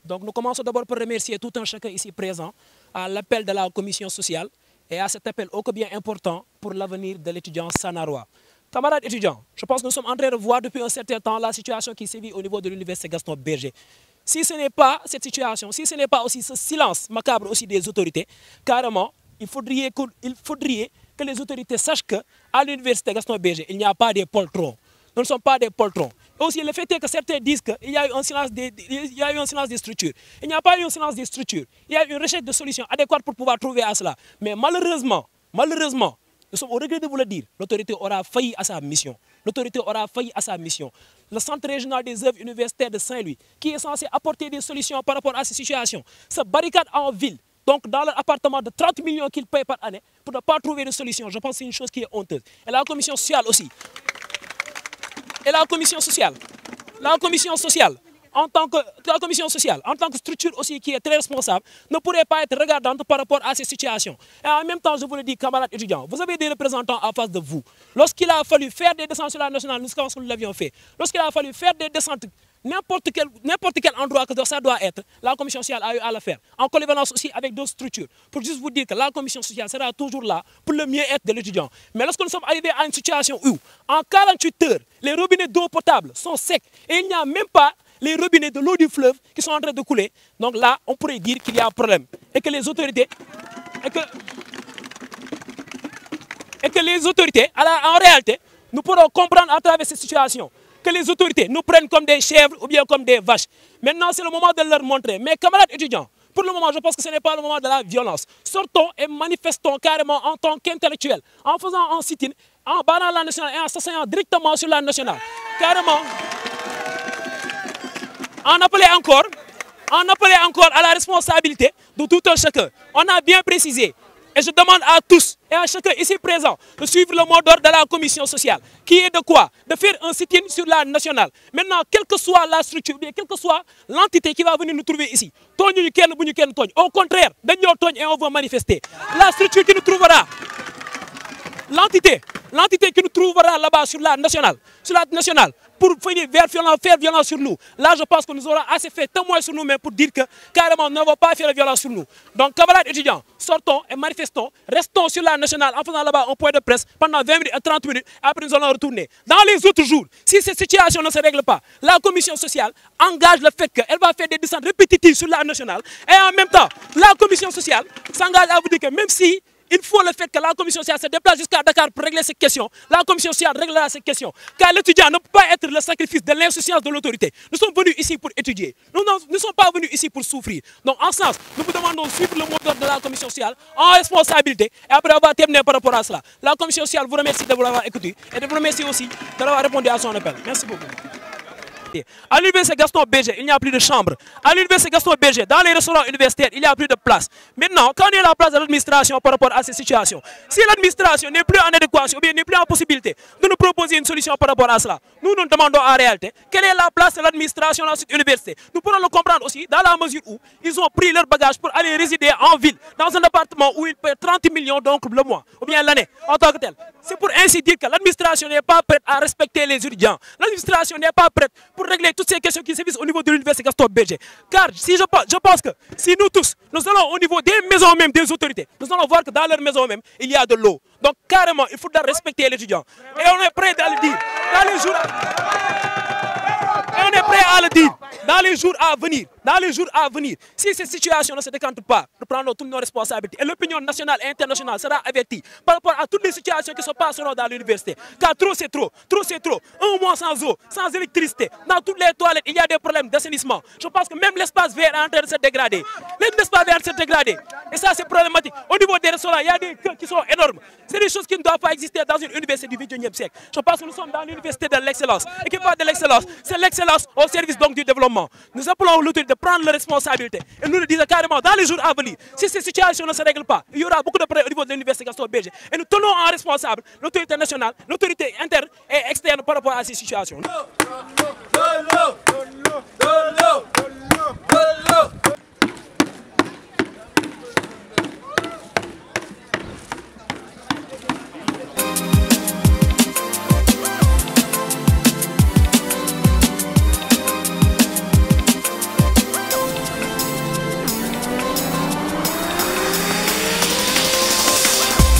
Donc nous commençons d'abord par remercier tout un chacun ici présent à l'appel de la commission sociale et à cet appel ô combien important pour l'avenir de l'étudiant sanarois. Camarades étudiants, je pense que nous sommes en train de voir depuis un certain temps la situation qui sévit au niveau de l'université Gaston Berger. Si ce n'est pas cette situation, si ce n'est pas aussi ce silence macabre aussi des autorités, carrément, il faudrait que les autorités sachent qu'à l'université Gaston Berger, il n'y a pas des poltrons. Nous ne sommes pas des poltrons. Et aussi, le fait est que certains disent qu'il y a eu un silence des structures. Il n'y a pas eu un silence des structures. Il y a eu une recherche de solutions adéquates pour pouvoir trouver à cela. Mais malheureusement, nous sommes au regret de vous le dire, l'autorité aura failli à sa mission. L'autorité aura failli à sa mission. Le Centre régional des œuvres universitaires de Saint-Louis, qui est censé apporter des solutions par rapport à ces situations, se barricade en ville. Donc, dans leur appartement de 30 millions qu'ils payent par année, pour ne pas trouver de solution, je pense que c'est une chose qui est honteuse. Et la commission sociale aussi. Et la commission sociale, en tant que structure aussi qui est très responsable, ne pourrait pas être regardante par rapport à ces situations. Et en même temps, je vous le dis, camarades étudiants, vous avez des représentants en face de vous. Lorsqu'il a fallu faire des descentes sur la nationale, nous l'avions fait. Lorsqu'il a fallu faire des descentes, n'importe quel endroit que ça doit être, la commission sociale a eu à le faire. En connivence aussi avec d'autres structures. Pour juste vous dire que la commission sociale sera toujours là pour le mieux-être de l'étudiant. Mais lorsque nous sommes arrivés à une situation où, en 48 heures, les robinets d'eau potable sont secs et il n'y a même pas les robinets de l'eau du fleuve qui sont en train de couler, donc là, on pourrait dire qu'il y a un problème. Et que les autorités, en réalité, nous pourrons comprendre à travers cette situation que les autorités nous prennent comme des chèvres ou bien comme des vaches. Maintenant, c'est le moment de leur montrer. Mais camarades étudiants, pour le moment, je pense que ce n'est pas le moment de la violence. Sortons et manifestons carrément en tant qu'intellectuels, en faisant un sit-in, en bannant la nationale et en s'asseyant directement sur la nationale. Carrément, en appelant encore à la responsabilité de tout un chacun. On a bien précisé. Et je demande à tous et à chacun ici présent de suivre le mot d'ordre de la commission sociale, qui est de quoi? De faire un sit-in sur la nationale. Maintenant, quelle que soit la structure, bien quelle que soit l'entité qui va venir nous trouver ici, au contraire, et on va manifester. La structure qui nous trouvera, l'entité qui nous trouvera là-bas sur la nationale, pour faire violence sur nous. Là, je pense que nous aurons assez fait témoin sur nous-mêmes pour dire que carrément, nous ne va pas faire violence sur nous. Donc, camarades étudiants, sortons et manifestons, restons sur la nationale en faisant là-bas un point de presse pendant 20 minutes et 30 minutes, après nous allons retourner. Dans les autres jours, si cette situation ne se règle pas, la commission sociale engage le fait qu'elle va faire des descentes répétitives sur la nationale et en même temps, la commission sociale s'engage à vous dire que même si il faut le fait que la commission sociale se déplace jusqu'à Dakar pour régler ces questions. La commission sociale réglera ces questions. Car l'étudiant ne peut pas être le sacrifice de l'insouciance de l'autorité. Nous sommes venus ici pour étudier. Nous ne sommes pas venus ici pour souffrir. Donc en ce sens, nous vous demandons de suivre le mot d'ordre de la commission sociale en responsabilité. Et après avoir terminé par rapport à cela, la commission sociale vous remercie de vous l'avoir écouté et de vous remercier aussi d'avoir répondu à son appel. Merci beaucoup. À l'université Gaston Berger, il n'y a plus de chambres. À l'université Gaston Berger, dans les restaurants universitaires, il n'y a plus de place. Maintenant, quand il y a la place de l'administration par rapport à ces situations, si l'administration n'est plus en adéquation ou bien n'est plus en possibilité de nous proposer une solution par rapport à cela, nous nous demandons en réalité quelle est la place de l'administration dans cette université. Nous pourrons le comprendre aussi dans la mesure où ils ont pris leur bagage pour aller résider en ville, dans un appartement où ils paient 30 millions donc le mois, ou bien l'année, en tant que tel. C'est pour ainsi dire que l'administration n'est pas prête à respecter les étudiants. L'administration n'est pas prête pour régler toutes ces questions qui se visent au niveau de l'université Gaston Berger. Car si je pense que si nous tous, nous allons au niveau des maisons même des autorités, nous allons voir que dans leurs maisons même, il y a de l'eau. Donc carrément, il faudra respecter l'étudiant. Et on est prêt à le dire dans les jours on est prêt à le dire dans les jours à venir. Si cette situation ne se décante pas, nous prendrons toutes nos responsabilités. Et l'opinion nationale et internationale sera avertie par rapport à toutes les situations qui se passeront dans l'université. Car trop c'est trop. Un mois sans eau, sans électricité. Dans toutes les toilettes, il y a des problèmes d'assainissement. Je pense que même l'espace vert est en train de se dégrader. Et ça, c'est problématique. Au niveau des restaurants, il y a des queues qui sont énormes. C'est des choses qui ne doivent pas exister dans une université du XXIe siècle. Je pense que nous sommes dans l'université de l'excellence. Et qui parle de l'excellence, c'est l'excellence au service donc du développement. Nous appelons l'autorité de prendre leurs responsabilités. Et nous le disons carrément dans les jours à venir. Si ces situations ne se règlent pas, il y aura beaucoup de problèmes au niveau de l'université Gaston Berger. Et nous tenons en responsable l'autorité nationale, l'autorité interne et externe par rapport à ces situations.